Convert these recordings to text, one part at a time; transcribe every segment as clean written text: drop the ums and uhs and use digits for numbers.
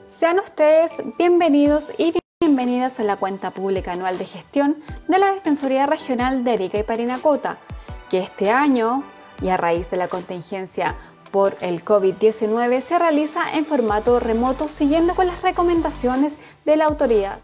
Sean ustedes bienvenidos y bienvenidas a la cuenta pública anual de gestión de la Defensoría Regional de Arica y Parinacota, que este año, y a raíz de la contingencia por el COVID-19, se realiza en formato remoto siguiendo con las recomendaciones de la autoridad.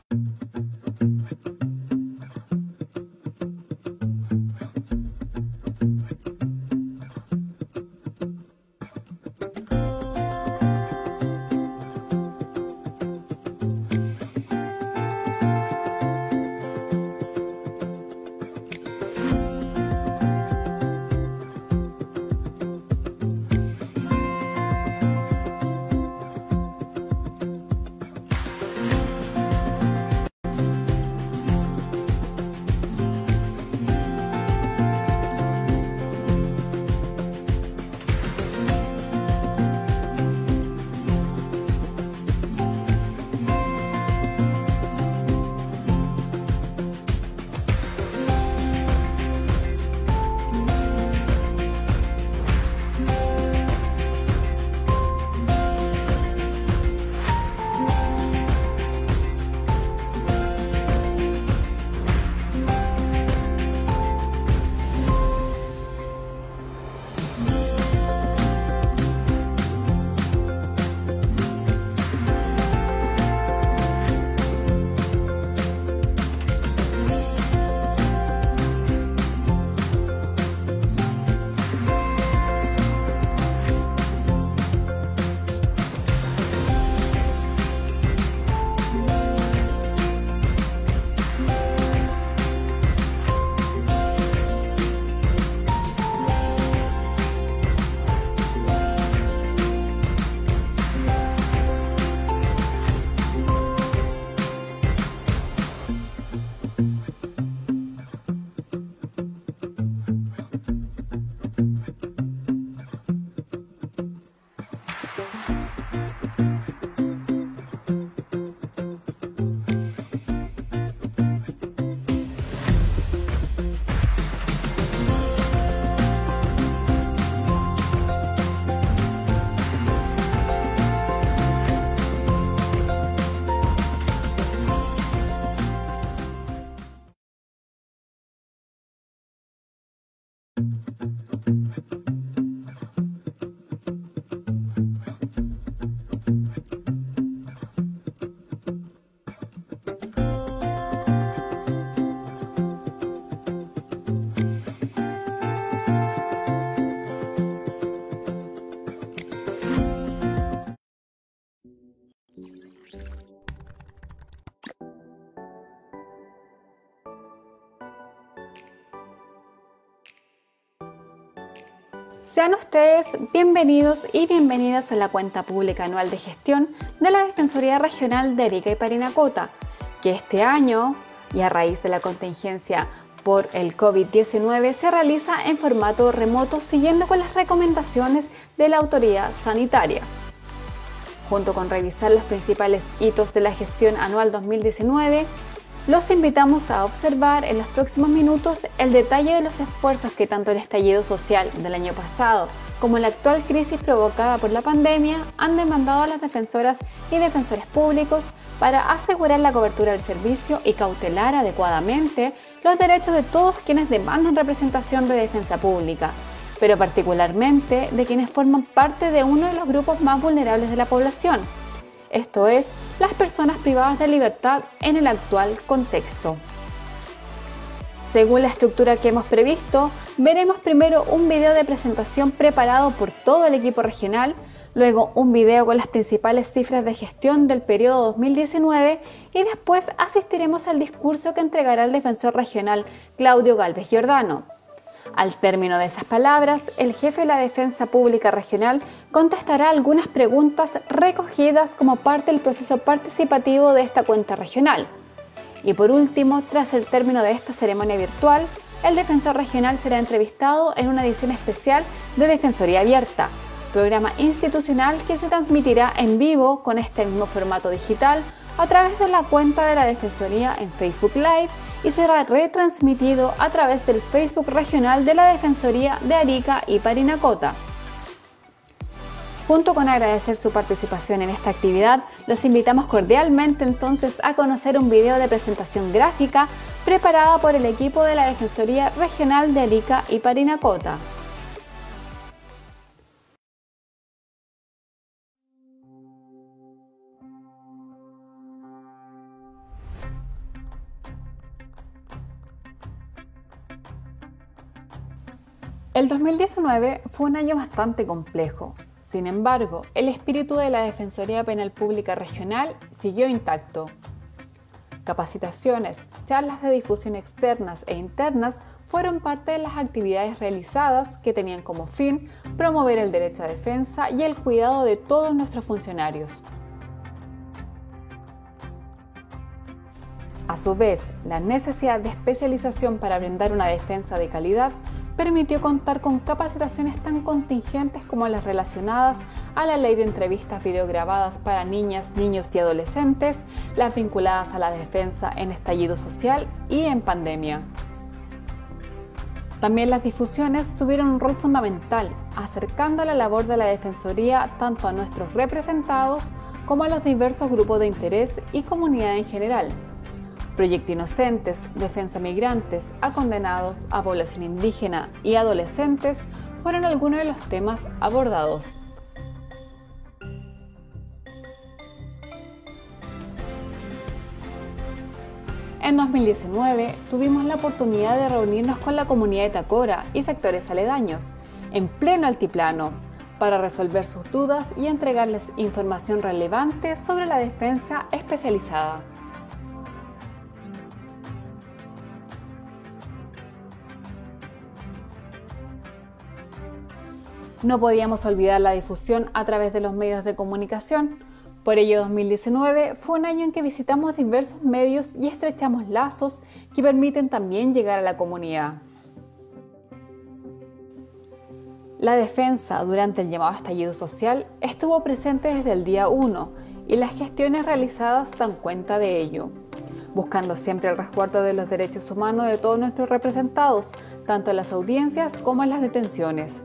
Sean ustedes bienvenidos y bienvenidas a la cuenta pública anual de gestión de la Defensoría Regional de Arica y Parinacota, que este año, y a raíz de la contingencia por el COVID-19, se realiza en formato remoto siguiendo con las recomendaciones de la autoridad sanitaria. Junto con revisar los principales hitos de la gestión anual 2019, los invitamos a observar en los próximos minutos el detalle de los esfuerzos que tanto el estallido social del año pasado como la actual crisis provocada por la pandemia han demandado a las defensoras y defensores públicos para asegurar la cobertura del servicio y cautelar adecuadamente los derechos de todos quienes demandan representación de defensa pública, pero particularmente de quienes forman parte de uno de los grupos más vulnerables de la población, esto es, las personas privadas de libertad en el actual contexto. Según la estructura que hemos previsto, veremos primero un video de presentación preparado por todo el equipo regional, luego un video con las principales cifras de gestión del periodo 2019 y después asistiremos al discurso que entregará el defensor regional Claudio Gálvez Giordano. Al término de esas palabras, el jefe de la Defensa Pública Regional contestará algunas preguntas recogidas como parte del proceso participativo de esta cuenta regional. Y por último, tras el término de esta ceremonia virtual, el defensor regional será entrevistado en una edición especial de Defensoría Abierta, programa institucional que se transmitirá en vivo con este mismo formato digital a través de la cuenta de la Defensoría en Facebook Live y será retransmitido a través del Facebook regional de la Defensoría de Arica y Parinacota. Junto con agradecer su participación en esta actividad, los invitamos cordialmente entonces a conocer un video de presentación gráfica preparada por el equipo de la Defensoría Regional de Arica y Parinacota. El 2019 fue un año bastante complejo. Sin embargo, el espíritu de la Defensoría Penal Pública Regional siguió intacto. Capacitaciones, charlas de difusión externas e internas fueron parte de las actividades realizadas que tenían como fin promover el derecho a defensa y el cuidado de todos nuestros funcionarios. A su vez, la necesidad de especialización para brindar una defensa de calidad permitió contar con capacitaciones tan contingentes como las relacionadas a la ley de entrevistas videograbadas para niñas, niños y adolescentes, las vinculadas a la defensa en estallido social y en pandemia. También las difusiones tuvieron un rol fundamental, acercando la labor de la Defensoría tanto a nuestros representados como a los diversos grupos de interés y comunidad en general. Proyecto Inocentes, Defensa Migrantes, a condenados, a población indígena y adolescentes fueron algunos de los temas abordados. En 2019 tuvimos la oportunidad de reunirnos con la comunidad de Tacora y sectores aledaños, en pleno altiplano, para resolver sus dudas y entregarles información relevante sobre la defensa especializada. No podíamos olvidar la difusión a través de los medios de comunicación. Por ello, 2019 fue un año en que visitamos diversos medios y estrechamos lazos que permiten también llegar a la comunidad. La defensa durante el llamado estallido social estuvo presente desde el día 1 y las gestiones realizadas dan cuenta de ello, buscando siempre el resguardo de los derechos humanos de todos nuestros representados, tanto en las audiencias como en las detenciones.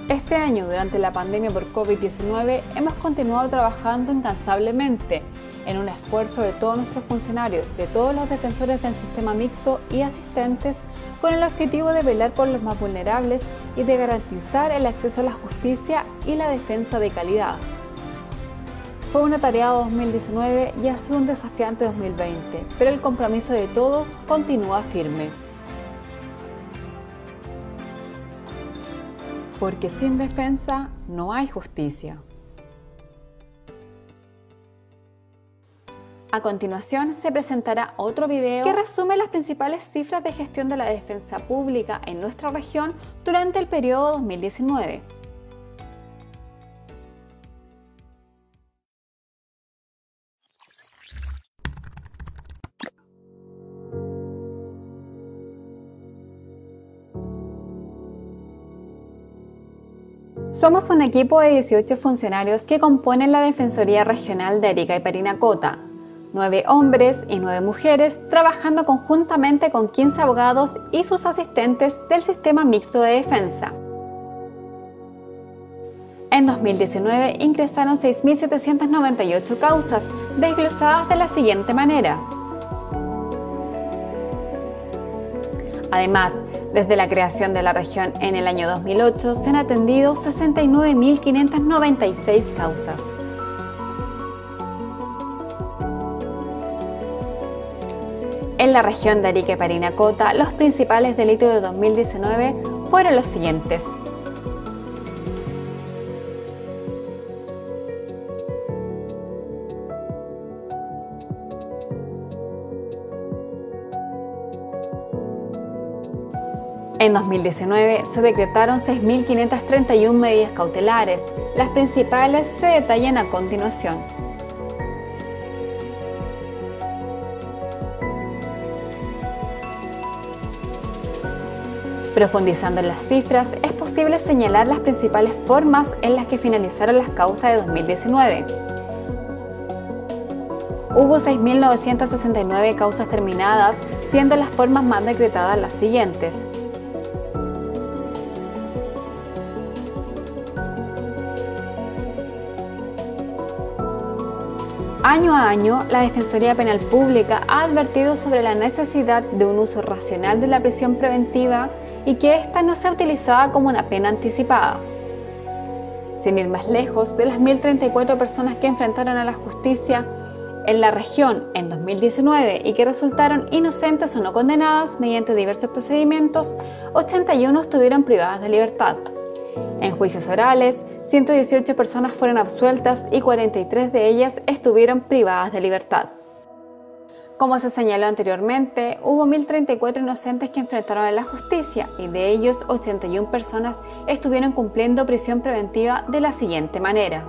Este año, durante la pandemia por COVID-19, hemos continuado trabajando incansablemente en un esfuerzo de todos nuestros funcionarios, de todos los defensores del sistema mixto y asistentes, con el objetivo de velar por los más vulnerables y de garantizar el acceso a la justicia y la defensa de calidad. Fue un atareado 2019 y ha sido un desafiante 2020, pero el compromiso de todos continúa firme. Porque sin defensa no hay justicia. A continuación se presentará otro video que resume las principales cifras de gestión de la defensa pública en nuestra región durante el periodo 2019. Somos un equipo de 18 funcionarios que componen la Defensoría Regional de Arica y Parinacota, 9 hombres y 9 mujeres, trabajando conjuntamente con 15 abogados y sus asistentes del Sistema Mixto de Defensa. En 2019 ingresaron 6.798 causas, desglosadas de la siguiente manera. Además, desde la creación de la región en el año 2008 se han atendido 69.596 causas. En la región de Arica y Parinacota, los principales delitos de 2019 fueron los siguientes. En 2019 se decretaron 6.531 medidas cautelares. Las principales se detallan a continuación. Profundizando en las cifras, es posible señalar las principales formas en las que finalizaron las causas de 2019. Hubo 6.969 causas terminadas, siendo las formas más decretadas las siguientes. Año a año, la Defensoría Penal Pública ha advertido sobre la necesidad de un uso racional de la prisión preventiva y que ésta no sea utilizada como una pena anticipada. Sin ir más lejos, de las 1.034 personas que enfrentaron a la justicia en la región en 2019 y que resultaron inocentes o no condenadas mediante diversos procedimientos, 81 estuvieron privadas de libertad. En juicios orales, 118 personas fueron absueltas y 43 de ellas estuvieron privadas de libertad. Como se señaló anteriormente, hubo 1.034 inocentes que enfrentaron a la justicia y de ellos 81 personas estuvieron cumpliendo prisión preventiva de la siguiente manera.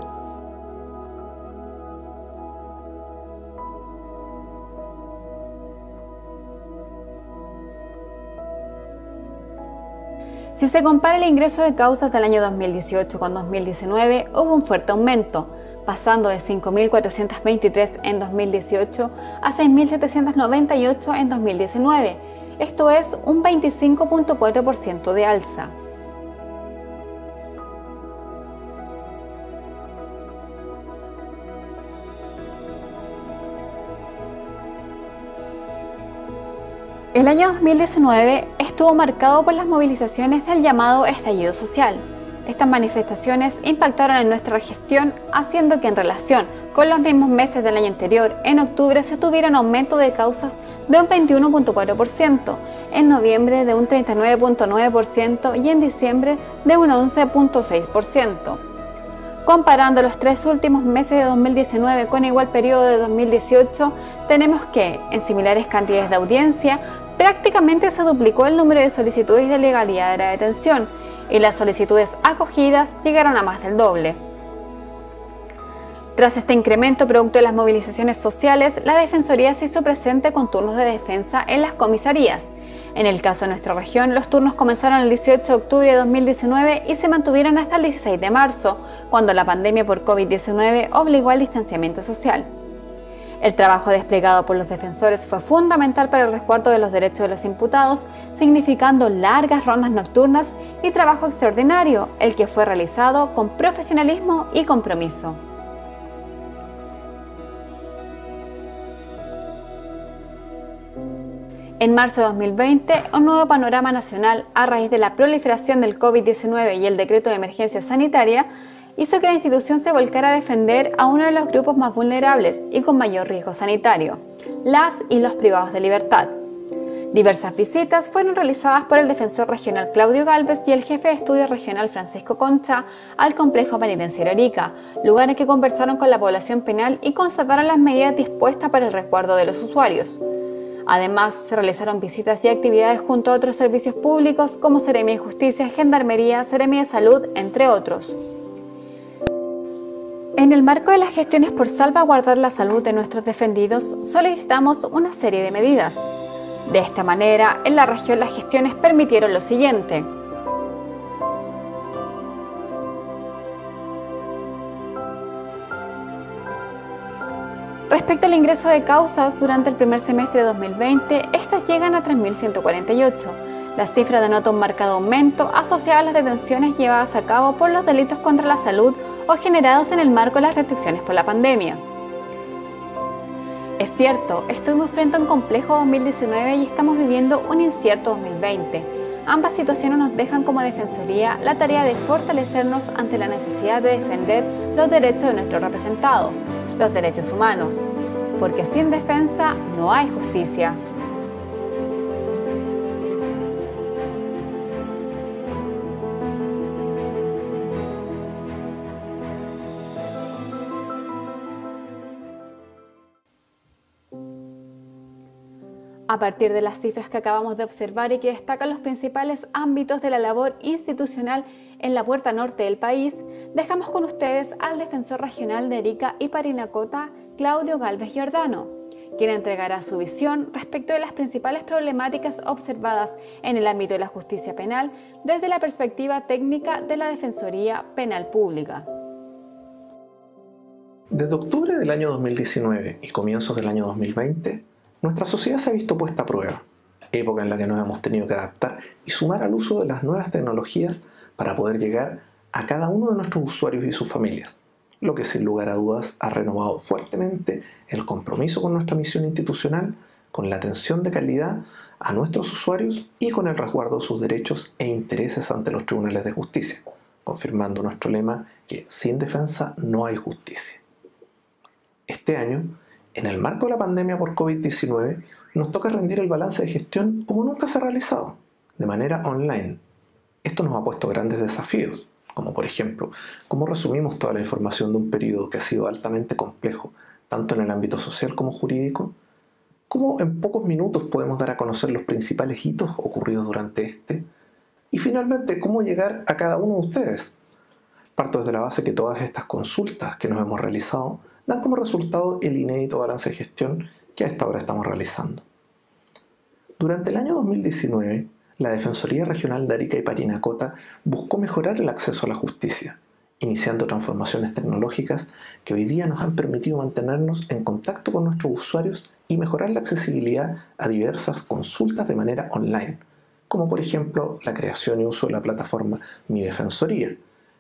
Si se compara el ingreso de causas del año 2018 con 2019, hubo un fuerte aumento, pasando de 5.423 en 2018 a 6.798 en 2019. Esto es un 25.4% de alza. El año 2019 estuvo marcado por las movilizaciones del llamado estallido social. Estas manifestaciones impactaron en nuestra gestión, haciendo que en relación con los mismos meses del año anterior, en octubre se tuviera un aumento de causas de un 21.4%, en noviembre de un 39.9% y en diciembre de un 11.6%. Comparando los tres últimos meses de 2019 con igual periodo de 2018, tenemos que, en similares cantidades de audiencia, prácticamente se duplicó el número de solicitudes de legalidad de la detención y las solicitudes acogidas llegaron a más del doble. Tras este incremento producto de las movilizaciones sociales, la Defensoría se hizo presente con turnos de defensa en las comisarías. En el caso de nuestra región, los turnos comenzaron el 18 de octubre de 2019 y se mantuvieron hasta el 16 de marzo, cuando la pandemia por COVID-19 obligó al distanciamiento social. El trabajo desplegado por los defensores fue fundamental para el resguardo de los derechos de los imputados, significando largas rondas nocturnas y trabajo extraordinario, el que fue realizado con profesionalismo y compromiso. En marzo de 2020, un nuevo panorama nacional a raíz de la proliferación del COVID-19 y el decreto de emergencia sanitaria hizo que la institución se volcara a defender a uno de los grupos más vulnerables y con mayor riesgo sanitario, las y los privados de libertad. Diversas visitas fueron realizadas por el defensor regional Claudio Gálvez y el jefe de estudio regional Francisco Concha al complejo penitenciario Arica, lugar en que conversaron con la población penal y constataron las medidas dispuestas para el resguardo de los usuarios. Además, se realizaron visitas y actividades junto a otros servicios públicos como Seremia de Justicia, Gendarmería, Seremia de Salud, entre otros. En el marco de las gestiones por salvaguardar la salud de nuestros defendidos, solicitamos una serie de medidas. De esta manera, en la región las gestiones permitieron lo siguiente. Respecto al ingreso de causas durante el primer semestre de 2020, estas llegan a 3.148. La cifra denota un marcado aumento asociado a las detenciones llevadas a cabo por los delitos contra la salud o generados en el marco de las restricciones por la pandemia. Es cierto, estuvimos frente a un complejo 2019 y estamos viviendo un incierto 2020. Ambas situaciones nos dejan como Defensoría la tarea de fortalecernos ante la necesidad de defender los derechos de nuestros representados, los derechos humanos, porque sin defensa no hay justicia. A partir de las cifras que acabamos de observar y que destacan los principales ámbitos de la labor institucional en la puerta norte del país, dejamos con ustedes al defensor regional de Arica y Parinacota, Claudio Gálvez Giordano, quien entregará su visión respecto de las principales problemáticas observadas en el ámbito de la justicia penal desde la perspectiva técnica de la Defensoría Penal Pública. Desde octubre del año 2019 y comienzos del año 2020, nuestra sociedad se ha visto puesta a prueba. época en la que nos hemos tenido que adaptar y sumar al uso de las nuevas tecnologías para poder llegar a cada uno de nuestros usuarios y sus familias, lo que sin lugar a dudas ha renovado fuertemente el compromiso con nuestra misión institucional, con la atención de calidad a nuestros usuarios y con el resguardo de sus derechos e intereses ante los tribunales de justicia, confirmando nuestro lema que sin defensa no hay justicia. Este año, en el marco de la pandemia por COVID-19, nos toca rendir el balance de gestión como nunca se ha realizado, de manera online. Esto nos ha puesto grandes desafíos, como por ejemplo, cómo resumimos toda la información de un periodo que ha sido altamente complejo, tanto en el ámbito social como jurídico, cómo en pocos minutos podemos dar a conocer los principales hitos ocurridos durante este, y finalmente cómo llegar a cada uno de ustedes. Parto desde la base que todas estas consultas que nos hemos realizado dan como resultado el inédito balance de gestión que a esta hora estamos realizando. Durante el año 2019, la Defensoría Regional de Arica y Parinacota buscó mejorar el acceso a la justicia, iniciando transformaciones tecnológicas que hoy día nos han permitido mantenernos en contacto con nuestros usuarios y mejorar la accesibilidad a diversas consultas de manera online, como por ejemplo la creación y uso de la plataforma Mi Defensoría,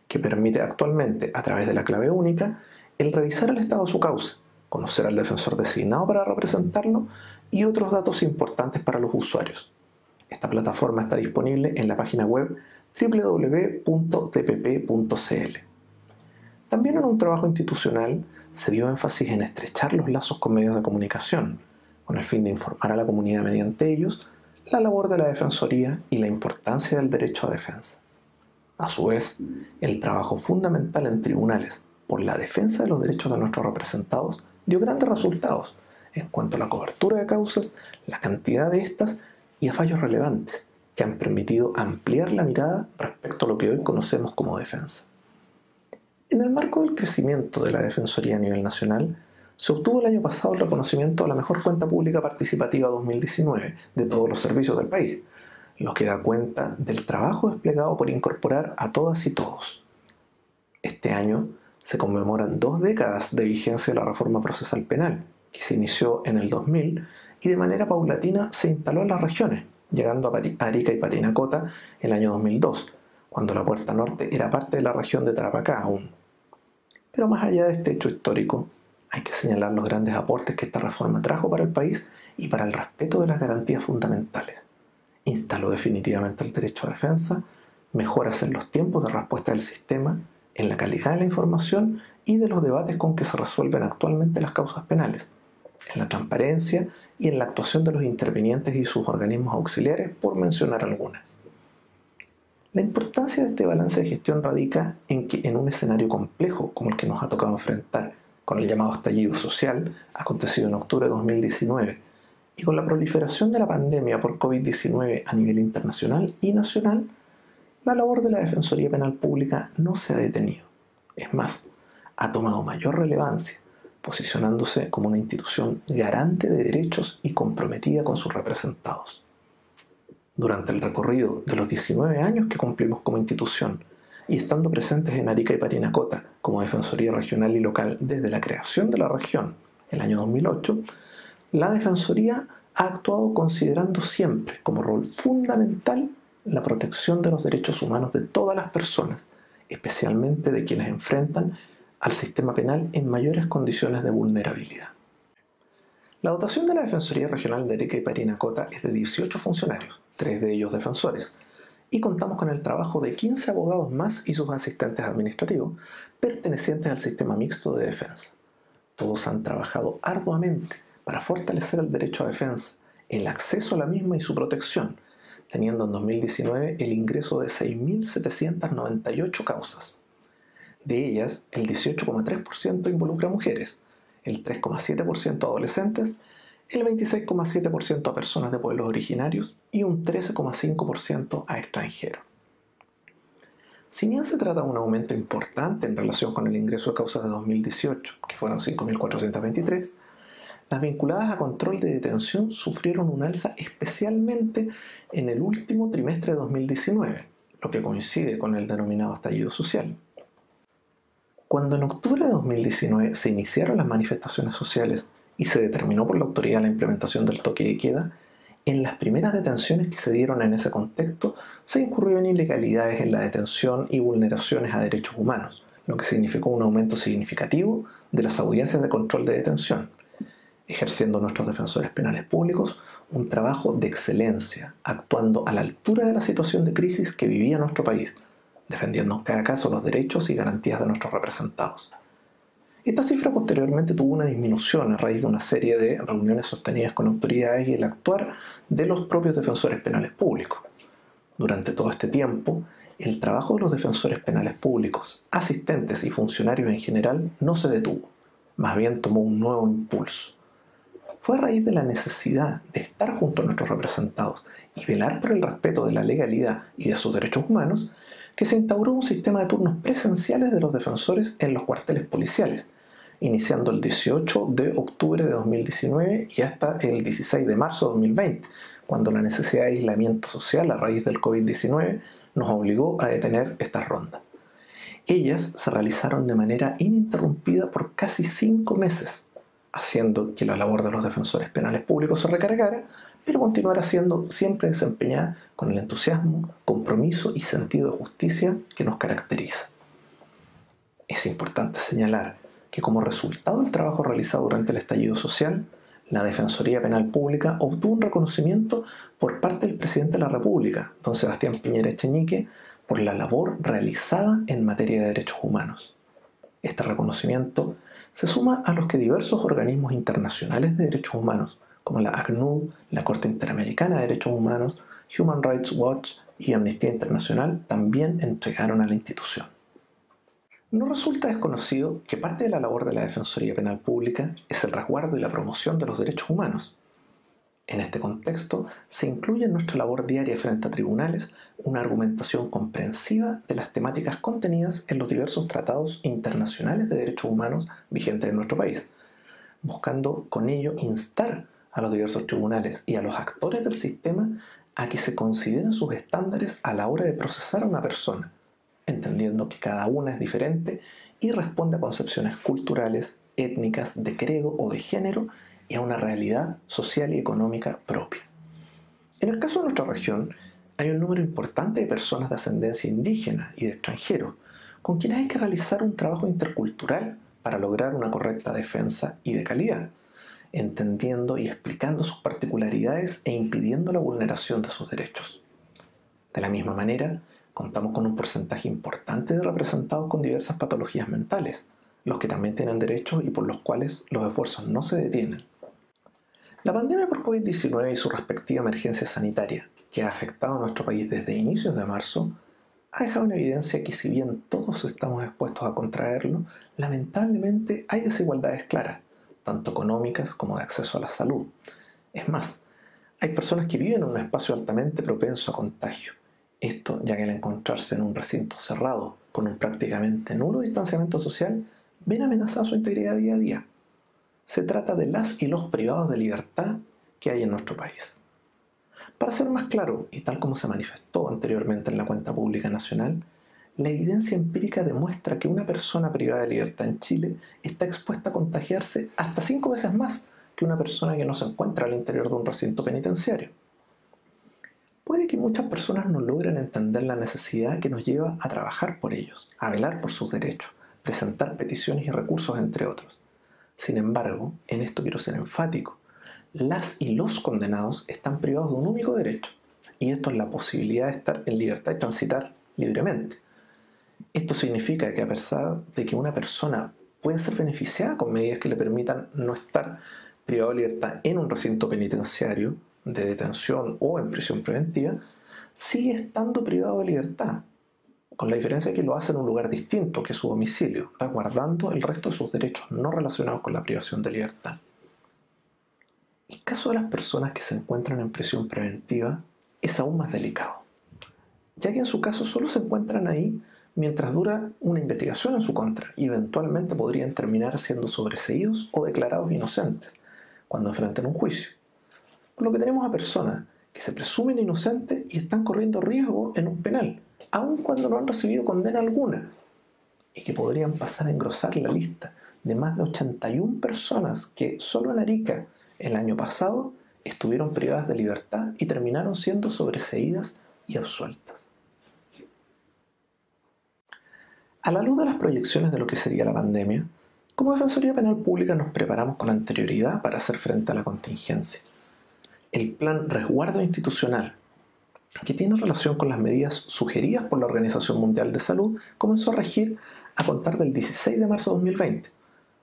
que permite actualmente, a través de la clave única, el revisar el estado de su causa, conocer al defensor designado para representarlo y otros datos importantes para los usuarios. Esta plataforma está disponible en la página web www.dpp.cl. También en un trabajo institucional se dio énfasis en estrechar los lazos con medios de comunicación, con el fin de informar a la comunidad mediante ellos la labor de la Defensoría y la importancia del derecho a defensa. A su vez, el trabajo fundamental en tribunales por la defensa de los derechos de nuestros representados dio grandes resultados en cuanto a la cobertura de causas, la cantidad de estas y a fallos relevantes que han permitido ampliar la mirada respecto a lo que hoy conocemos como defensa. En el marco del crecimiento de la Defensoría a nivel nacional, se obtuvo el año pasado el reconocimiento a la mejor cuenta pública participativa 2019 de todos los servicios del país, lo que da cuenta del trabajo desplegado por incorporar a todas y todos. Este año se conmemoran 2 décadas de vigencia de la reforma procesal penal, que se inició en el 2000 y de manera paulatina se instaló en las regiones, llegando a Arica y Parinacota el año 2002, cuando la Puerta Norte era parte de la región de Tarapacá aún. Pero más allá de este hecho histórico, hay que señalar los grandes aportes que esta reforma trajo para el país y para el respeto de las garantías fundamentales. Instaló definitivamente el derecho a defensa, mejoras en los tiempos de respuesta del sistema, en la calidad de la información y de los debates con que se resuelven actualmente las causas penales, en la transparencia y en la actuación de los intervinientes y sus organismos auxiliares, por mencionar algunas. La importancia de este balance de gestión radica en que en un escenario complejo como el que nos ha tocado enfrentar con el llamado estallido social, acontecido en octubre de 2019, y con la proliferación de la pandemia por COVID-19 a nivel internacional y nacional, la labor de la Defensoría Penal Pública no se ha detenido. Es más, ha tomado mayor relevancia, posicionándose como una institución garante de derechos y comprometida con sus representados. Durante el recorrido de los 19 años que cumplimos como institución y estando presentes en Arica y Parinacota como Defensoría Regional y Local desde la creación de la región, el año 2008, la Defensoría ha actuado considerando siempre como rol fundamental la protección de los derechos humanos de todas las personas, especialmente de quienes enfrentan al sistema penal en mayores condiciones de vulnerabilidad. La dotación de la Defensoría Regional de Arica y Parinacota es de 18 funcionarios, 3 de ellos defensores, y contamos con el trabajo de 15 abogados más y sus asistentes administrativos, pertenecientes al sistema mixto de defensa. Todos han trabajado arduamente para fortalecer el derecho a defensa, el acceso a la misma y su protección, teniendo en 2019 el ingreso de 6.798 causas. De ellas, el 18,3% involucra a mujeres, el 3,7% a adolescentes, el 26,7% a personas de pueblos originarios y un 13,5% a extranjeros. Si bien se trata de un aumento importante en relación con el ingreso de causas de 2018, que fueron 5.423, las vinculadas a control de detención sufrieron un alza especialmente en el último trimestre de 2019, lo que coincide con el denominado estallido social. Cuando en octubre de 2019 se iniciaron las manifestaciones sociales y se determinó por la autoridad la implementación del toque de queda, En las primeras detenciones que se dieron en ese contexto, se incurrió en ilegalidades en la detención y vulneraciones a derechos humanos, lo que significó un aumento significativo de las audiencias de control de detención, ejerciendo nuestros defensores penales públicos un trabajo de excelencia, actuando a la altura de la situación de crisis que vivía nuestro país, defendiendo en cada caso los derechos y garantías de nuestros representados. Esta cifra posteriormente tuvo una disminución a raíz de una serie de reuniones sostenidas con autoridades y el actuar de los propios defensores penales públicos. Durante todo este tiempo, el trabajo de los defensores penales públicos, asistentes y funcionarios en general no se detuvo, más bien tomó un nuevo impulso. Fue a raíz de la necesidad de estar junto a nuestros representados y velar por el respeto de la legalidad y de sus derechos humanos que se instauró un sistema de turnos presenciales de los defensores en los cuarteles policiales, iniciando el 18 de octubre de 2019 y hasta el 16 de marzo de 2020, cuando la necesidad de aislamiento social a raíz del COVID-19 nos obligó a detener esta ronda. Ellas se realizaron de manera ininterrumpida por casi 5 meses, haciendo que la labor de los defensores penales públicos se recargara, pero continuará siendo siempre desempeñada con el entusiasmo, compromiso y sentido de justicia que nos caracteriza. Es importante señalar que como resultado del trabajo realizado durante el estallido social, la Defensoría Penal Pública obtuvo un reconocimiento por parte del presidente de la República, don Sebastián Piñera Echeñique, por la labor realizada en materia de derechos humanos. Este reconocimiento se suma a los que diversos organismos internacionales de derechos humanos, como la ACNUD, la Corte Interamericana de Derechos Humanos, Human Rights Watch y Amnistía Internacional, también entregaron a la institución. No resulta desconocido que parte de la labor de la Defensoría Penal Pública es el resguardo y la promoción de los derechos humanos. En este contexto, se incluye en nuestra labor diaria frente a tribunales una argumentación comprensiva de las temáticas contenidas en los diversos tratados internacionales de derechos humanos vigentes en nuestro país, buscando con ello instar a los diversos tribunales y a los actores del sistema a que se consideren sus estándares a la hora de procesar a una persona, entendiendo que cada una es diferente y responde a concepciones culturales, étnicas, de credo o de género y a una realidad social y económica propia. En el caso de nuestra región, hay un número importante de personas de ascendencia indígena y de extranjeros, con quienes hay que realizar un trabajo intercultural para lograr una correcta defensa y de calidad, entendiendo y explicando sus particularidades e impidiendo la vulneración de sus derechos. De la misma manera, contamos con un porcentaje importante de representados con diversas patologías mentales, los que también tienen derechos y por los cuales los esfuerzos no se detienen. La pandemia por COVID-19 y su respectiva emergencia sanitaria, que ha afectado a nuestro país desde inicios de marzo, ha dejado en evidencia que si bien todos estamos expuestos a contraerlo, lamentablemente hay desigualdades claras, tanto económicas como de acceso a la salud. Es más, hay personas que viven en un espacio altamente propenso a contagio. Esto ya que al encontrarse en un recinto cerrado con un prácticamente nulo distanciamiento social, ven amenazada su integridad día a día. Se trata de las y los privados de libertad que hay en nuestro país. Para ser más claro, y tal como se manifestó anteriormente en la cuenta pública nacional, la evidencia empírica demuestra que una persona privada de libertad en Chile está expuesta a contagiarse hasta 5 veces más que una persona que no se encuentra al interior de un recinto penitenciario. Puede que muchas personas no logren entender la necesidad que nos lleva a trabajar por ellos, a velar por sus derechos, presentar peticiones y recursos, entre otros. Sin embargo, en esto quiero ser enfático. Las y los condenados están privados de un único derecho, y esto es la posibilidad de estar en libertad y transitar libremente. Esto significa que a pesar de que una persona puede ser beneficiada con medidas que le permitan no estar privado de libertad en un recinto penitenciario, de detención o en prisión preventiva, sigue estando privado de libertad, con la diferencia de que lo hace en un lugar distinto que su domicilio, resguardando el resto de sus derechos no relacionados con la privación de libertad. El caso de las personas que se encuentran en prisión preventiva es aún más delicado, ya que en su caso solo se encuentran ahí mientras dura una investigación en su contra y eventualmente podrían terminar siendo sobreseídos o declarados inocentes cuando enfrenten un juicio. Por lo que tenemos a personas que se presumen inocentes y están corriendo riesgo en un penal, aun cuando no han recibido condena alguna, y que podrían pasar a engrosar la lista de más de 81 personas que solo en Arica el año pasado estuvieron privadas de libertad y terminaron siendo sobreseídas y absueltas. A la luz de las proyecciones de lo que sería la pandemia, como Defensoría Penal Pública nos preparamos con anterioridad para hacer frente a la contingencia. El Plan Resguardo Institucional, que tiene relación con las medidas sugeridas por la Organización Mundial de Salud, comenzó a regir a contar del 16 de marzo de 2020.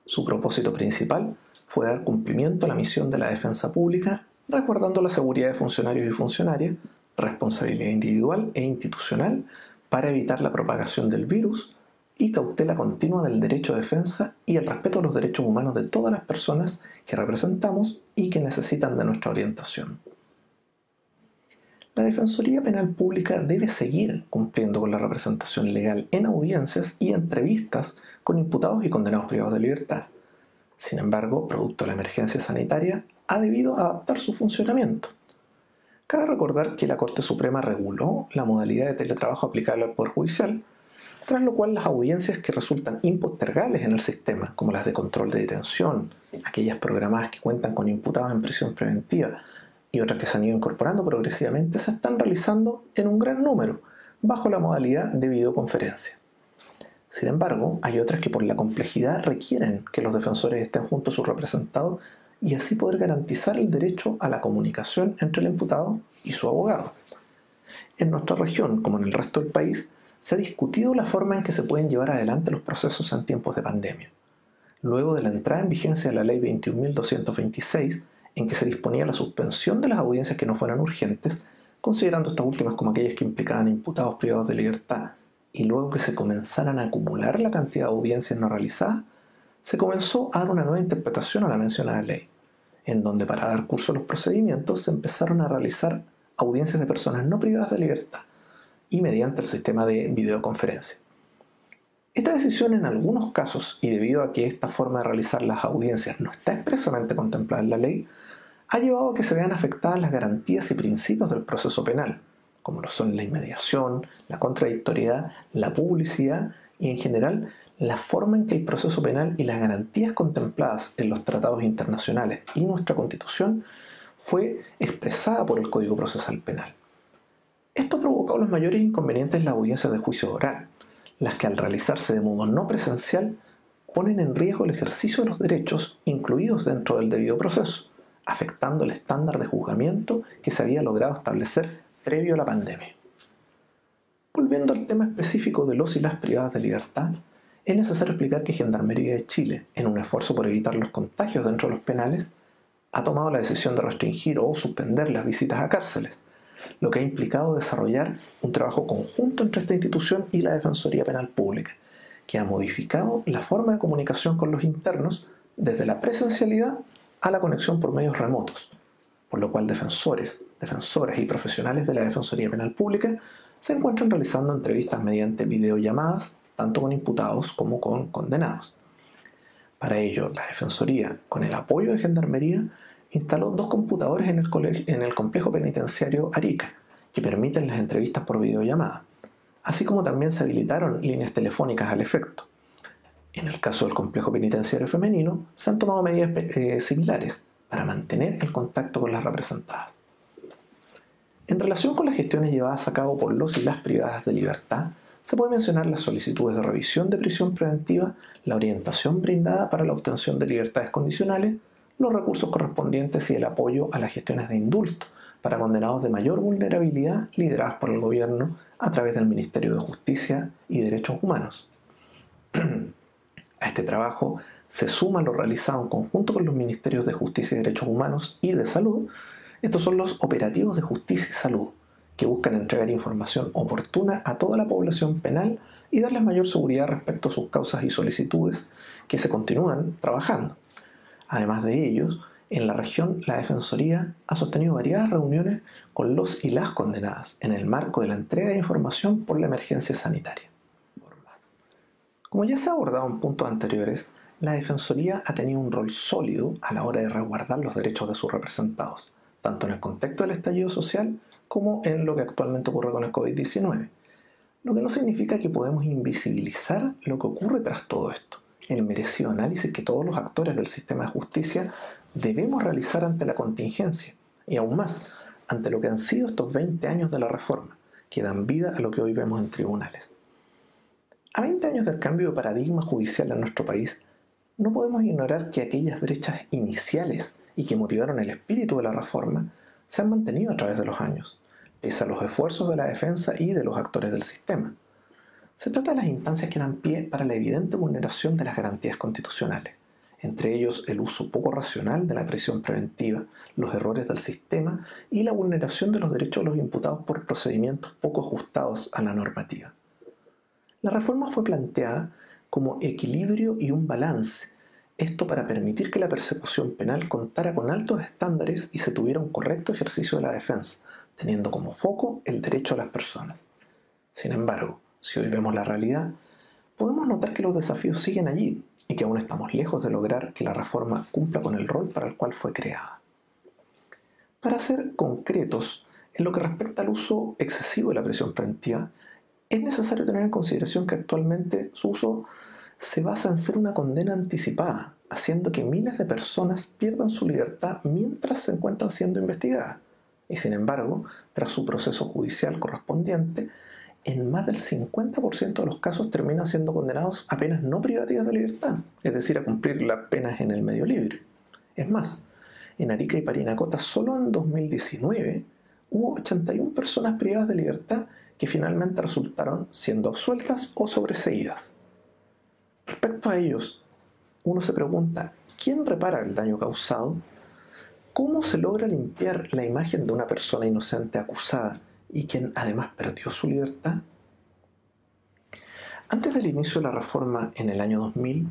Su propósito principal fue dar cumplimiento a la misión de la defensa pública, resguardando la seguridad de funcionarios y funcionarias, responsabilidad individual e institucional para evitar la propagación del virus y cautela continua del derecho de defensa y el respeto a los derechos humanos de todas las personas que representamos y que necesitan de nuestra orientación. La Defensoría Penal Pública debe seguir cumpliendo con la representación legal en audiencias y entrevistas con imputados y condenados privados de libertad. Sin embargo, producto de la emergencia sanitaria, ha debido adaptar su funcionamiento. Cabe recordar que la Corte Suprema reguló la modalidad de teletrabajo aplicable al Poder Judicial, tras lo cual las audiencias que resultan impostergables en el sistema, como las de control de detención, aquellas programadas que cuentan con imputados en prisión preventiva y otras que se han ido incorporando progresivamente, se están realizando en un gran número, bajo la modalidad de videoconferencia. Sin embargo, hay otras que por la complejidad requieren que los defensores estén junto a sus representados y así poder garantizar el derecho a la comunicación entre el imputado y su abogado. En nuestra región, como en el resto del país, se ha discutido la forma en que se pueden llevar adelante los procesos en tiempos de pandemia. Luego de la entrada en vigencia de la Ley 21.226, en que se disponía la suspensión de las audiencias que no fueran urgentes, considerando estas últimas como aquellas que implicaban imputados privados de libertad, y luego que se comenzaran a acumular la cantidad de audiencias no realizadas, se comenzó a dar una nueva interpretación a la mencionada ley, en donde para dar curso a los procedimientos se empezaron a realizar audiencias de personas no privadas de libertad, y mediante el sistema de videoconferencia. Esta decisión en algunos casos, y debido a que esta forma de realizar las audiencias no está expresamente contemplada en la ley, ha llevado a que se vean afectadas las garantías y principios del proceso penal, como lo son la inmediación, la contradictoriedad, la publicidad y en general la forma en que el proceso penal y las garantías contempladas en los tratados internacionales y nuestra Constitución fue expresada por el Código Procesal Penal. Esto ha provocado los mayores inconvenientes en las audiencias de juicio oral, las que al realizarse de modo no presencial ponen en riesgo el ejercicio de los derechos incluidos dentro del debido proceso, afectando el estándar de juzgamiento que se había logrado establecer previo a la pandemia. Volviendo al tema específico de los y las privadas de libertad, es necesario explicar que Gendarmería de Chile, en un esfuerzo por evitar los contagios dentro de los penales, ha tomado la decisión de restringir o suspender las visitas a cárceles, lo que ha implicado desarrollar un trabajo conjunto entre esta institución y la Defensoría Penal Pública, que ha modificado la forma de comunicación con los internos desde la presencialidad a la conexión por medios remotos, por lo cual defensores, defensoras y profesionales de la Defensoría Penal Pública se encuentran realizando entrevistas mediante videollamadas, tanto con imputados como con condenados. Para ello, la Defensoría, con el apoyo de Gendarmería, instaló 2 computadores en el complejo penitenciario Arica, que permiten las entrevistas por videollamada, así como también se habilitaron líneas telefónicas al efecto. En el caso del complejo penitenciario femenino, se han tomado medidas similares para mantener el contacto con las representadas. En relación con las gestiones llevadas a cabo por los y las privadas de libertad, se puede mencionar las solicitudes de revisión de prisión preventiva, la orientación brindada para la obtención de libertades condicionales, los recursos correspondientes y el apoyo a las gestiones de indulto para condenados de mayor vulnerabilidad lideradas por el gobierno a través del Ministerio de Justicia y Derechos Humanos. A este trabajo se suma lo realizado en conjunto con los Ministerios de Justicia y Derechos Humanos y de Salud. Estos son los operativos de justicia y salud, que buscan entregar información oportuna a toda la población penal y darles mayor seguridad respecto a sus causas y solicitudes que se continúan trabajando. Además de ellos, en la región la Defensoría ha sostenido variadas reuniones con los y las condenadas en el marco de la entrega de información por la emergencia sanitaria. Como ya se ha abordado en puntos anteriores, la Defensoría ha tenido un rol sólido a la hora de resguardar los derechos de sus representados, tanto en el contexto del estallido social como en lo que actualmente ocurre con el COVID-19, lo que no significa que podemos invisibilizar lo que ocurre tras todo esto, el merecido análisis que todos los actores del sistema de justicia debemos realizar ante la contingencia y aún más, ante lo que han sido estos 20 años de la reforma, que dan vida a lo que hoy vemos en tribunales. A 20 años del cambio de paradigma judicial en nuestro país, no podemos ignorar que aquellas brechas iniciales y que motivaron el espíritu de la reforma se han mantenido a través de los años, pese a los esfuerzos de la defensa y de los actores del sistema. Se trata de las instancias que dan pie para la evidente vulneración de las garantías constitucionales, entre ellos el uso poco racional de la prisión preventiva, los errores del sistema y la vulneración de los derechos de los imputados por procedimientos poco ajustados a la normativa. La reforma fue planteada como equilibrio y un balance, esto para permitir que la persecución penal contara con altos estándares y se tuviera un correcto ejercicio de la defensa, teniendo como foco el derecho a las personas. Sin embargo, si hoy vemos la realidad, podemos notar que los desafíos siguen allí y que aún estamos lejos de lograr que la reforma cumpla con el rol para el cual fue creada. Para ser concretos, en lo que respecta al uso excesivo de la prisión preventiva, es necesario tener en consideración que actualmente su uso se basa en ser una condena anticipada, haciendo que miles de personas pierdan su libertad mientras se encuentran siendo investigadas. Y sin embargo, tras su proceso judicial correspondiente, en más del 50% de los casos terminan siendo condenados a penas no privativas de libertad, es decir, a cumplir las penas en el medio libre. Es más, en Arica y Parinacota solo en 2019 hubo 81 personas privadas de libertad que finalmente resultaron siendo absueltas o sobreseídas. Respecto a ellos, uno se pregunta, ¿quién repara el daño causado? ¿Cómo se logra limpiar la imagen de una persona inocente acusada y quien además perdió su libertad? Antes del inicio de la reforma en el año 2000,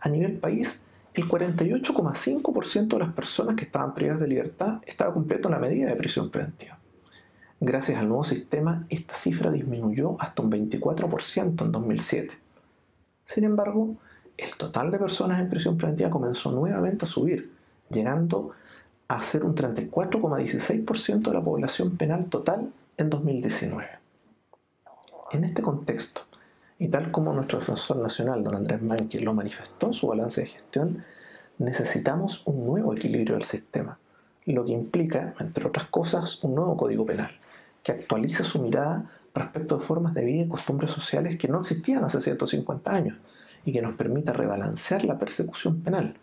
a nivel país, el 48,5% de las personas que estaban privadas de libertad estaba cumpliendo la medida de prisión preventiva. Gracias al nuevo sistema, esta cifra disminuyó hasta un 24% en 2007. Sin embargo, el total de personas en prisión preventiva comenzó nuevamente a subir, llegando a ser un 34,16% de la población penal total en 2019. En este contexto, y tal como nuestro defensor nacional, don Andrés Manque, lo manifestó en su balance de gestión, necesitamos un nuevo equilibrio del sistema, lo que implica, entre otras cosas, un nuevo Código Penal, que actualiza su mirada respecto de formas de vida y costumbres sociales que no existían hace 150 años y que nos permita rebalancear la persecución penal,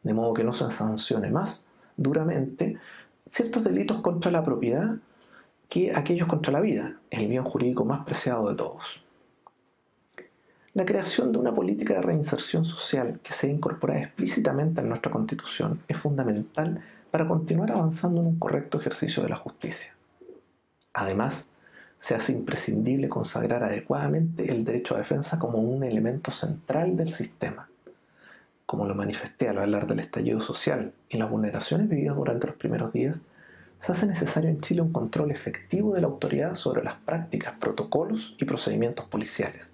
de modo que no se sancione más duramente ciertos delitos contra la propiedad que aquellos contra la vida, el bien jurídico más preciado de todos. La creación de una política de reinserción social que sea incorporada explícitamente en nuestra Constitución es fundamental para continuar avanzando en un correcto ejercicio de la justicia. Además, se hace imprescindible consagrar adecuadamente el derecho a defensa como un elemento central del sistema. Como lo manifesté al hablar del estallido social y las vulneraciones vividas durante los primeros días, se hace necesario en Chile un control efectivo de la autoridad sobre las prácticas, protocolos y procedimientos policiales.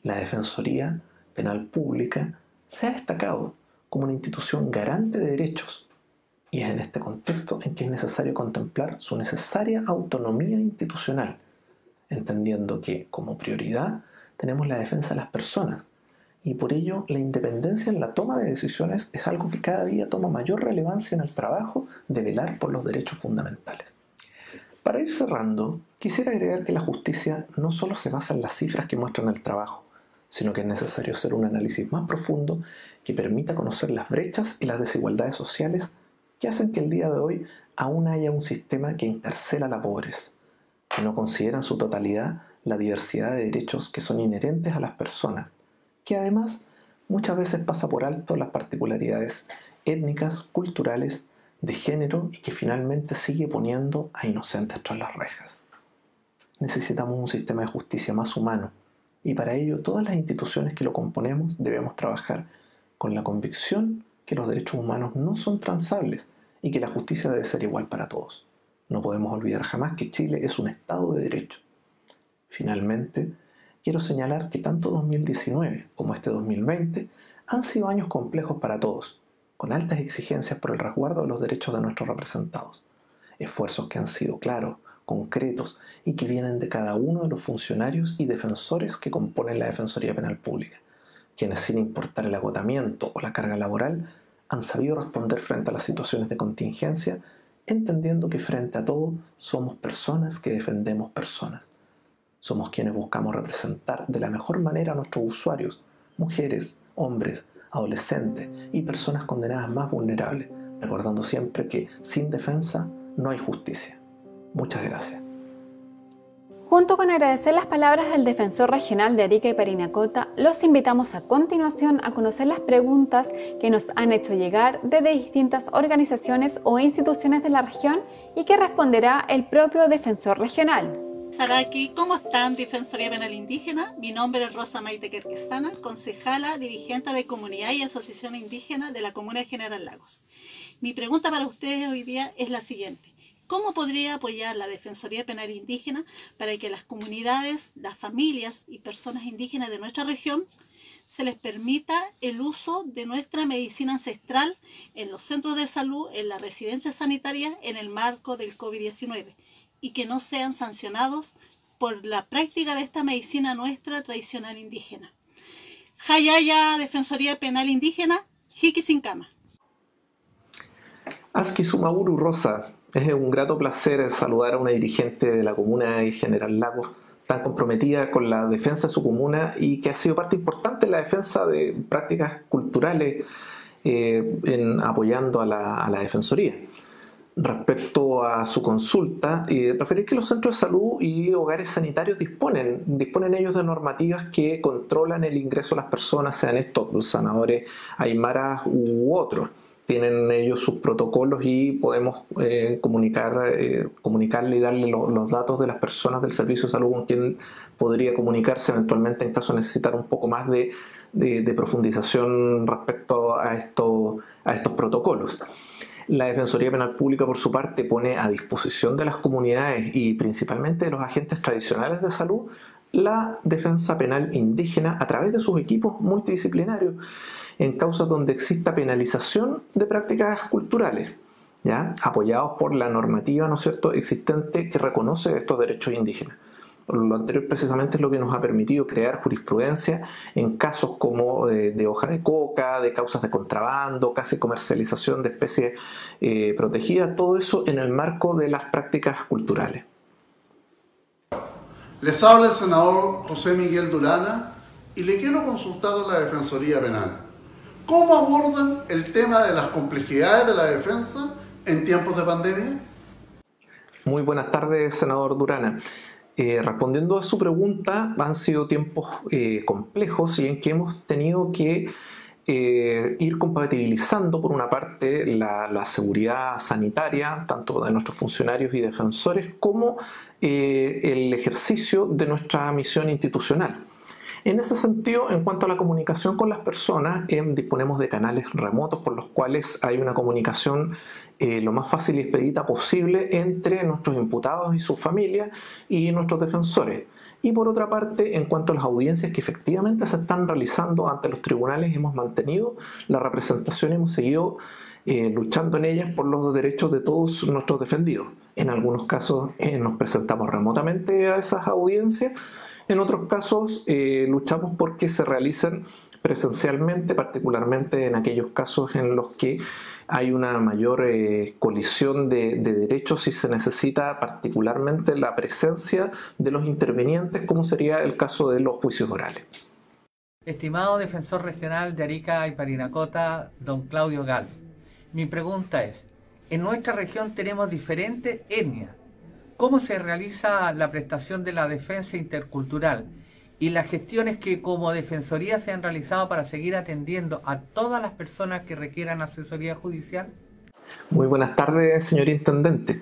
La Defensoría Penal Pública se ha destacado como una institución garante de derechos, y es en este contexto en que es necesario contemplar su necesaria autonomía institucional, entendiendo que, como prioridad, tenemos la defensa de las personas, y por ello la independencia en la toma de decisiones es algo que cada día toma mayor relevancia en el trabajo de velar por los derechos fundamentales. Para ir cerrando, quisiera agregar que la justicia no solo se basa en las cifras que muestran el trabajo, sino que es necesario hacer un análisis más profundo que permita conocer las brechas y las desigualdades sociales que hacen que el día de hoy aún haya un sistema que encarcela la pobreza, que no considera en su totalidad la diversidad de derechos que son inherentes a las personas, que además muchas veces pasa por alto las particularidades étnicas, culturales, de género y que finalmente sigue poniendo a inocentes tras las rejas. Necesitamos un sistema de justicia más humano y para ello todas las instituciones que lo componemos debemos trabajar con la convicción que los derechos humanos no son transables y que la justicia debe ser igual para todos. No podemos olvidar jamás que Chile es un Estado de Derecho. Finalmente, quiero señalar que tanto 2019 como este 2020 han sido años complejos para todos, con altas exigencias por el resguardo de los derechos de nuestros representados. Esfuerzos que han sido claros, concretos y que vienen de cada uno de los funcionarios y defensores que componen la Defensoría Penal Pública, quienes sin importar el agotamiento o la carga laboral han sabido responder frente a las situaciones de contingencia entendiendo que frente a todo somos personas que defendemos personas. Somos quienes buscamos representar de la mejor manera a nuestros usuarios, mujeres, hombres, adolescentes y personas condenadas más vulnerables, recordando siempre que sin defensa no hay justicia. Muchas gracias. Junto con agradecer las palabras del defensor regional de Arica y Parinacota, los invitamos a continuación a conocer las preguntas que nos han hecho llegar desde distintas organizaciones o instituciones de la región y que responderá el propio defensor regional. Saraki, ¿cómo están? Defensoría Penal Indígena. Mi nombre es Rosa Maite Querquesana, concejala, dirigente de Comunidad y Asociación Indígena de la Comuna de General Lagos. Mi pregunta para ustedes hoy día es la siguiente. ¿Cómo podría apoyar la Defensoría Penal Indígena para que las comunidades, las familias y personas indígenas de nuestra región se les permita el uso de nuestra medicina ancestral en los centros de salud, en las residencias sanitarias, en el marco del COVID-19 y que no sean sancionados por la práctica de esta medicina nuestra tradicional indígena? Hayaya Defensoría Penal Indígena, Hiki Sinkama. Aski Sumaburu Rosa, es un grato placer saludar a una dirigente de la comuna de General Lagos tan comprometida con la defensa de su comuna y que ha sido parte importante en la defensa de prácticas culturales apoyando a la Defensoría. Respecto a su consulta, referir que los centros de salud y hogares sanitarios disponen ellos de normativas que controlan el ingreso de las personas, sean estos sanadores aymaras u otros. Tienen ellos sus protocolos y podemos comunicarle y darle los datos de las personas del servicio de salud con quien podría comunicarse eventualmente en caso de necesitar un poco más de profundización respecto a estos protocolos. La Defensoría Penal Pública, por su parte, pone a disposición de las comunidades y principalmente de los agentes tradicionales de salud la defensa penal indígena a través de sus equipos multidisciplinarios en causas donde exista penalización de prácticas culturales, ¿ya? Apoyados por la normativa, ¿no es cierto?, existente que reconoce estos derechos indígenas. Lo anterior precisamente es lo que nos ha permitido crear jurisprudencia en casos como de hoja de coca, de causas de contrabando, casi comercialización de especies protegidas, todo eso en el marco de las prácticas culturales. Les habla el senador José Miguel Durana y le quiero consultar a la Defensoría Penal. ¿Cómo abordan el tema de las complejidades de la defensa en tiempos de pandemia? Muy buenas tardes, senador Durana. Respondiendo a su pregunta, han sido tiempos complejos y en que hemos tenido que ir compatibilizando, por una parte, la seguridad sanitaria, tanto de nuestros funcionarios y defensores, como el ejercicio de nuestra misión institucional. En ese sentido, en cuanto a la comunicación con las personas, disponemos de canales remotos por los cuales hay una comunicación lo más fácil y expedita posible entre nuestros imputados y sus familias y nuestros defensores. Y por otra parte, en cuanto a las audiencias que efectivamente se están realizando ante los tribunales, hemos mantenido la representación y hemos seguido luchando en ellas por los derechos de todos nuestros defendidos. En algunos casos nos presentamos remotamente a esas audiencias. En otros casos luchamos porque se realicen presencialmente, particularmente en aquellos casos en los que hay una mayor colisión de derechos y se necesita particularmente la presencia de los intervinientes, como sería el caso de los juicios orales. Estimado defensor regional de Arica y Parinacota, don Claudio Gal, mi pregunta es, en nuestra región tenemos diferentes etnias. ¿Cómo se realiza la prestación de la defensa intercultural y las gestiones que como defensoría se han realizado para seguir atendiendo a todas las personas que requieran asesoría judicial? Muy buenas tardes, señor intendente.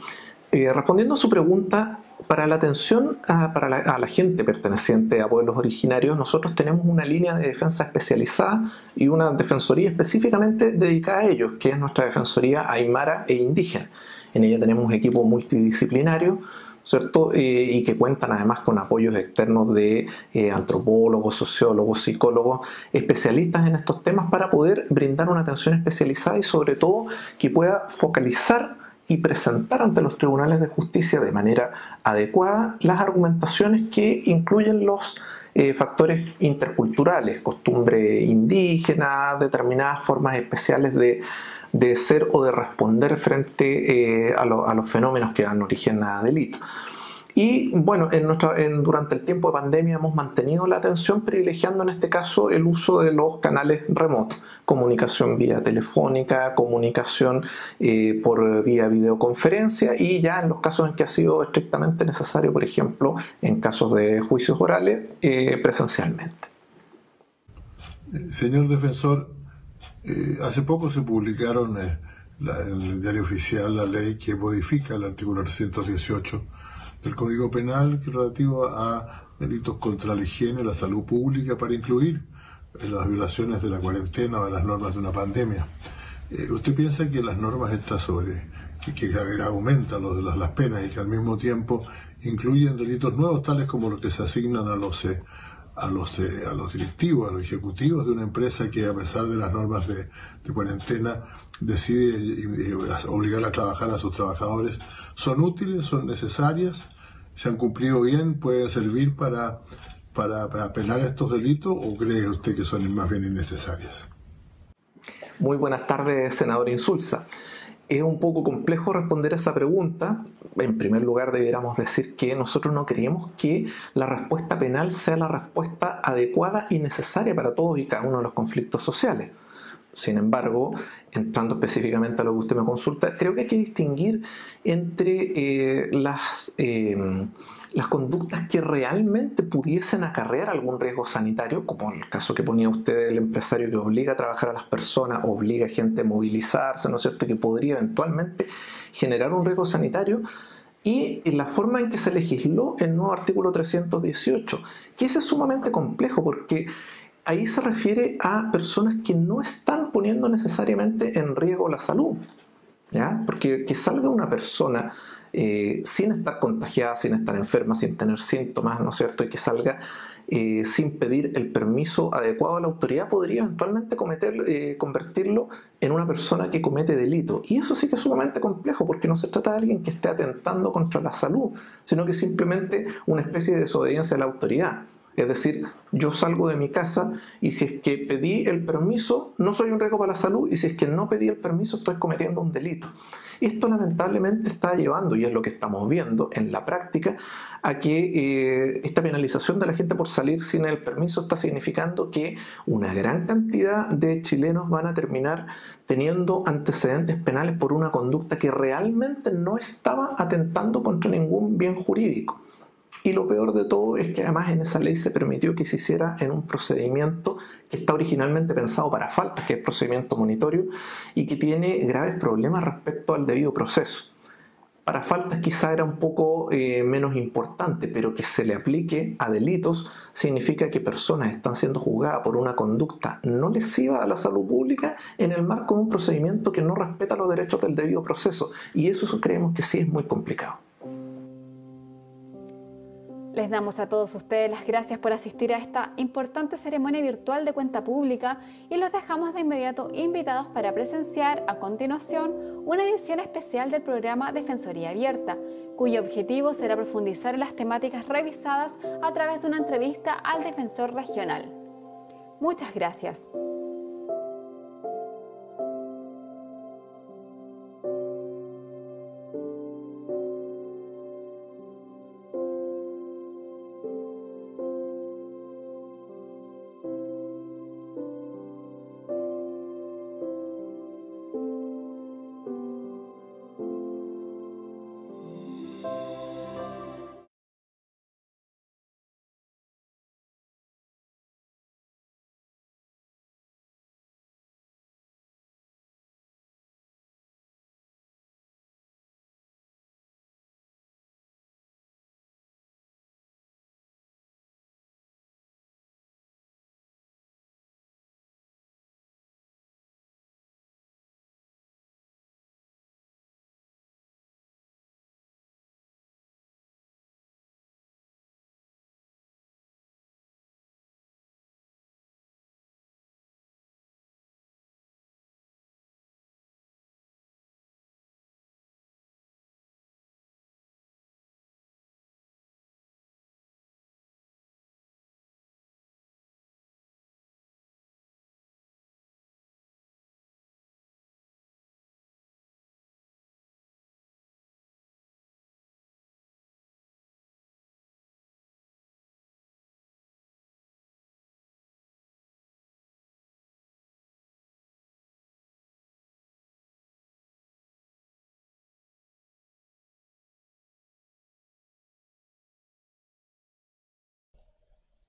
Respondiendo a su pregunta, para la atención a la gente perteneciente a pueblos originarios, nosotros tenemos una línea de defensa especializada y una defensoría específicamente dedicada a ellos, que es nuestra defensoría aymara e indígena. En ella tenemos equipos multidisciplinarios, ¿cierto? Y que cuentan además con apoyos externos de antropólogos, sociólogos, psicólogos, especialistas en estos temas para poder brindar una atención especializada y sobre todo que pueda focalizar y presentar ante los tribunales de justicia de manera adecuada las argumentaciones que incluyen los factores interculturales, costumbre indígena, determinadas formas especiales de de ser o de responder frente a los fenómenos que dan origen a delitos. Y bueno, durante el tiempo de pandemia hemos mantenido la atención privilegiando en este caso el uso de los canales remotos, comunicación vía telefónica, comunicación por vía videoconferencia y ya en los casos en que ha sido estrictamente necesario, por ejemplo, en casos de juicios orales, presencialmente. Señor defensor, hace poco se publicaron en el diario oficial la ley que modifica el artículo 318 del Código Penal relativo a delitos contra la higiene y la salud pública para incluir las violaciones de la cuarentena o de las normas de una pandemia. ¿Usted piensa que las normas estas que aumentan las penas y que al mismo tiempo incluyen delitos nuevos tales como los que se asignan a los directivos, a los ejecutivos de una empresa que a pesar de las normas de cuarentena decide obligar a trabajar a sus trabajadores, son útiles, son necesarias, se han cumplido bien, pueden servir para penar estos delitos o cree usted que son más bien innecesarias? Muy buenas tardes, senador Insulza. Es un poco complejo responder a esa pregunta. En primer lugar, debiéramos decir que nosotros no creemos que la respuesta penal sea la respuesta adecuada y necesaria para todos y cada uno de los conflictos sociales. Sin embargo, entrando específicamente a lo que usted me consulta, creo que hay que distinguir entre las conductas que realmente pudiesen acarrear algún riesgo sanitario, como en el caso que ponía usted del empresario que obliga a trabajar a las personas, obliga a gente a movilizarse, ¿no es cierto?, que podría eventualmente generar un riesgo sanitario, y la forma en que se legisló el nuevo artículo 318, que ese es sumamente complejo porque ahí se refiere a personas que no están poniendo necesariamente en riesgo la salud, ¿ya? Porque que salga una persona sin estar contagiada, sin estar enferma, sin tener síntomas, ¿no es cierto?, y que salga sin pedir el permiso adecuado a la autoridad, podría eventualmente convertirlo en una persona que comete delito. Y eso sí que es sumamente complejo, porque no se trata de alguien que esté atentando contra la salud, sino que simplemente una especie de desobediencia a la autoridad. Es decir, yo salgo de mi casa y si es que pedí el permiso, no soy un riesgo para la salud, y si es que no pedí el permiso, estoy cometiendo un delito. Esto lamentablemente está llevando, y es lo que estamos viendo en la práctica, a que esta penalización de la gente por salir sin el permiso está significando que una gran cantidad de chilenos van a terminar teniendo antecedentes penales por una conducta que realmente no estaba atentando contra ningún bien jurídico. Y lo peor de todo es que además en esa ley se permitió que se hiciera en un procedimiento que está originalmente pensado para faltas, que es el procedimiento monitorio, y que tiene graves problemas respecto al debido proceso. Para faltas quizá era un poco menos importante, pero que se le aplique a delitos significa que personas están siendo juzgadas por una conducta no lesiva a la salud pública en el marco de un procedimiento que no respeta los derechos del debido proceso, y eso creemos que sí es muy complicado. Les damos a todos ustedes las gracias por asistir a esta importante ceremonia virtual de cuenta pública y los dejamos de inmediato invitados para presenciar a continuación una edición especial del programa Defensoría Abierta, cuyo objetivo será profundizar en las temáticas revisadas a través de una entrevista al defensor regional. Muchas gracias.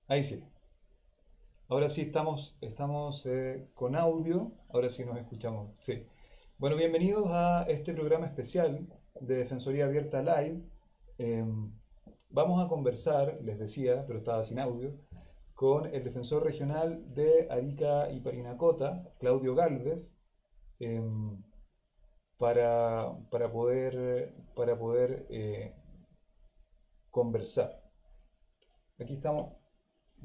Ahí sí. Ahora sí estamos con audio. Ahora sí nos escuchamos. Sí. Bueno, bienvenidos a este programa especial de Defensoría Abierta Live. Vamos a conversar, les decía, pero estaba sin audio, con el defensor regional de Arica y Parinacota, Claudio Galvez, para poder conversar. Aquí estamos.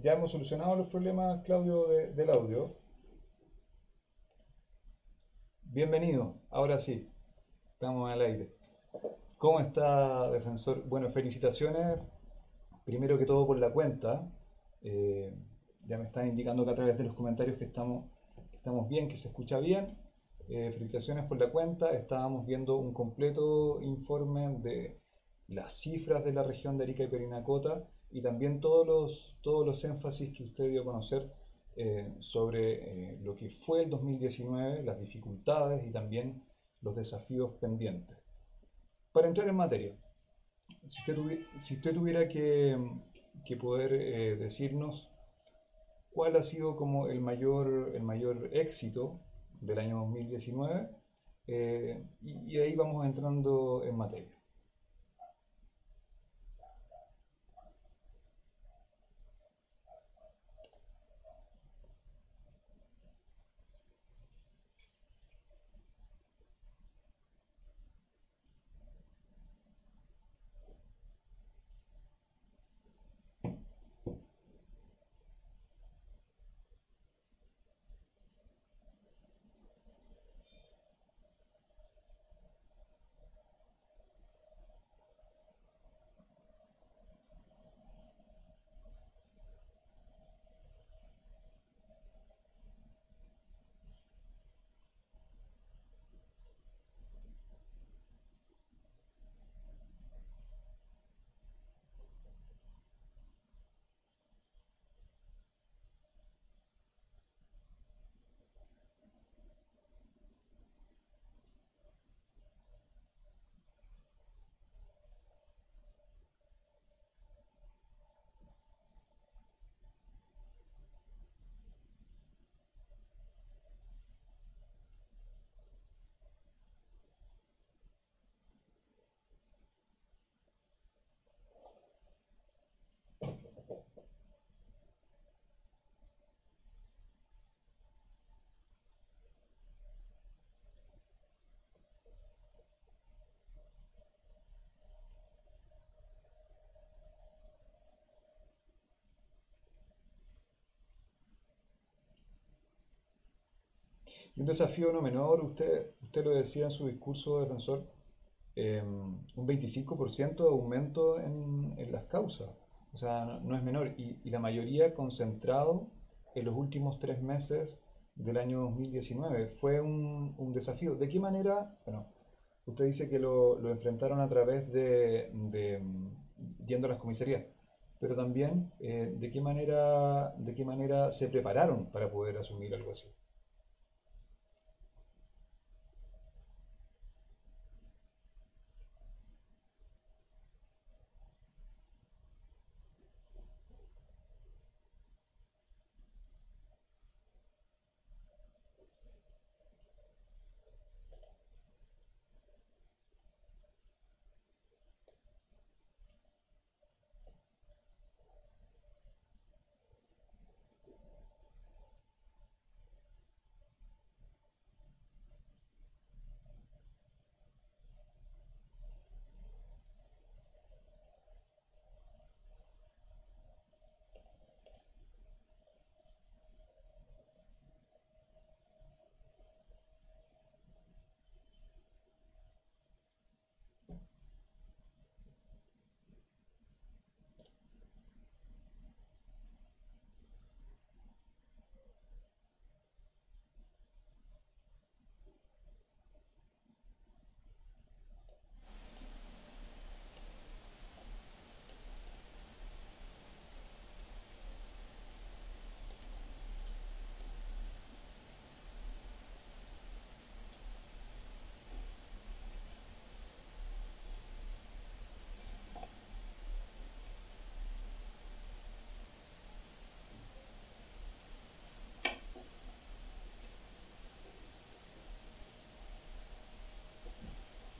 Ya hemos solucionado los problemas, Claudio, del audio. Bienvenido, ahora sí, estamos al aire. ¿Cómo está, defensor? Bueno, felicitaciones, primero que todo por la cuenta. Ya me están indicando que a través de los comentarios que estamos bien, que se escucha bien. Felicitaciones por la cuenta. Estábamos viendo un completo informe de las cifras de la región de Arica y Parinacota y también todos los énfasis que usted dio a conocer sobre lo que fue el 2019, las dificultades y también los desafíos pendientes. Para entrar en materia, si usted tuviera que poder decirnos cuál ha sido como el mayor éxito del año 2019, y ahí vamos entrando en materia. Un desafío no menor, usted lo decía en su discurso, defensor, un 25% de aumento en las causas. O sea, no es menor. Y la mayoría concentrado en los últimos 3 meses del año 2019. Fue un desafío. ¿De qué manera? Bueno, usted dice que lo enfrentaron a través yendo a las comisarías. Pero también, ¿de qué manera se prepararon para poder asumir algo así?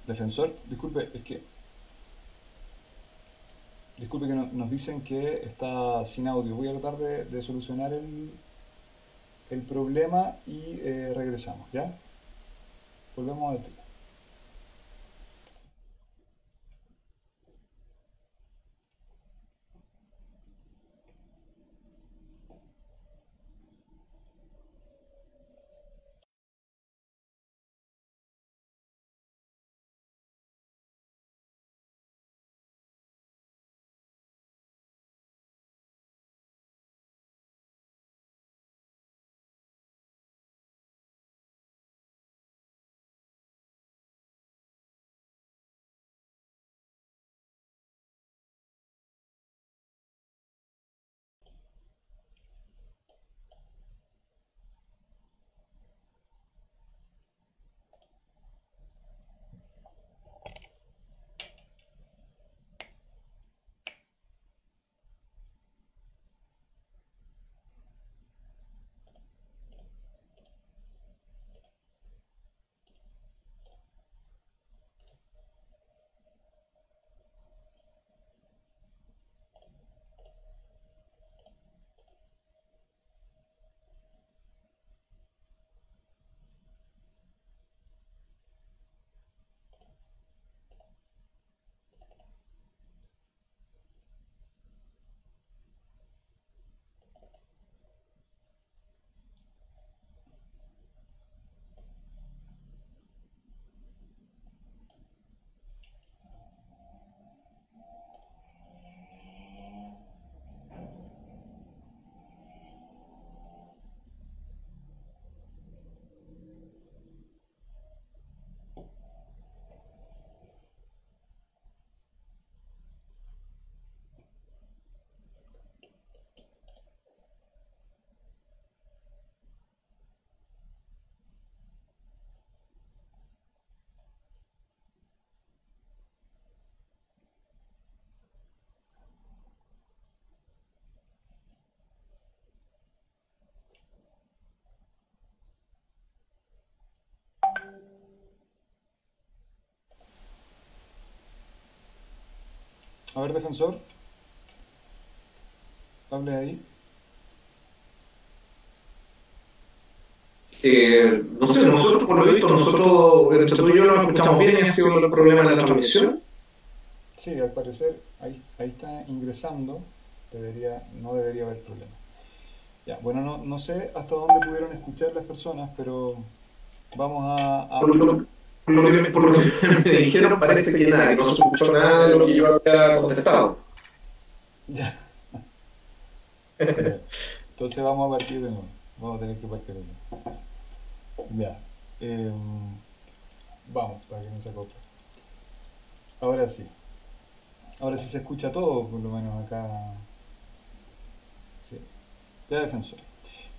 Defensor, disculpe, disculpe que nos dicen que está sin audio. Voy a tratar de solucionar el problema y regresamos, ¿ya? Volvemos al tema. A ver, defensor, hable ahí. No sé, nosotros por lo visto, nosotros entre tú y yo nos escuchamos bien y ha sido el problema de la transmisión. Sí, al parecer ahí está ingresando, no debería haber problema. Ya, bueno, no sé hasta dónde pudieron escuchar las personas, pero vamos a... Por lo que me dijeron parece que nada, que no se escuchó nada de lo que yo había contestado. Ya. Entonces vamos a partir de nuevo. Vamos a tener que partir de nuevo. Ya. Vamos, para que no se acople. Ahora sí. Ahora sí se escucha todo, por lo menos acá. Sí. Ya, defensor.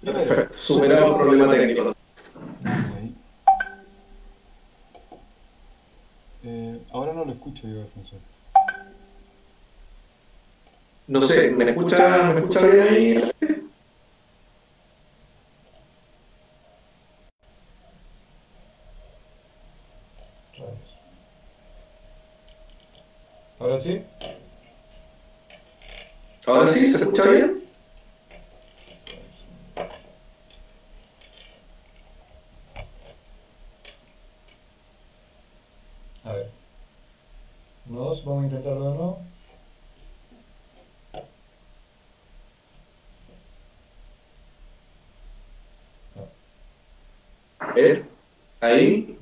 Perfecto. Superado el problema técnico. Okay. Ahora no lo escucho yo, defensor. No sé, ¿me escucha bien ahí? ¿Ahora sí? ¿Ahora sí? ¿Se escucha bien? A ver. Vamos a intentarlo de nuevo. A ver, ahí.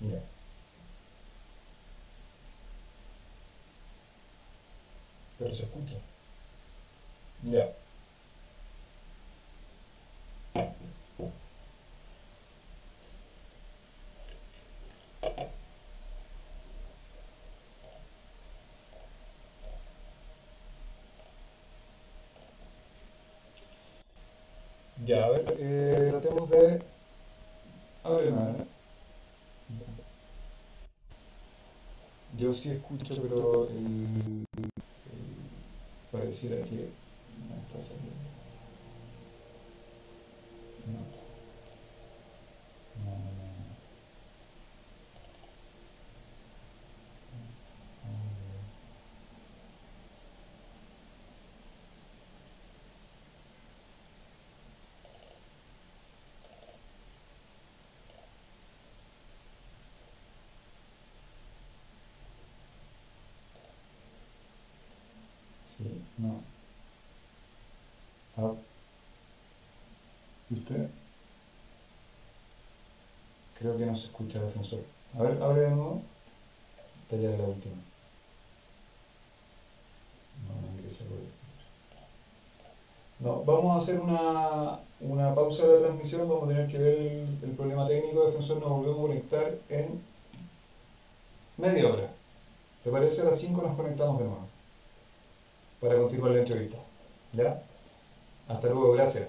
Ya. Pero se escucha. Ya. Ya, a ver, tratemos de... A ver, nada. Yo sí escucho, pero pareciera que no está saliendo. No. No. Ah. ¿Y usted? Creo que no se escucha el defensor. A ver, abre de nuevo. Esta ya era la última. No, ingresa por el... No, vamos a hacer una pausa de la transmisión, vamos a tener que ver el problema técnico. Defensor, nos volvemos a conectar en media hora. ¿Te parece? A las 5 nos conectamos de nuevo para continuar la entrevista. ¿Ya? Hasta luego, gracias.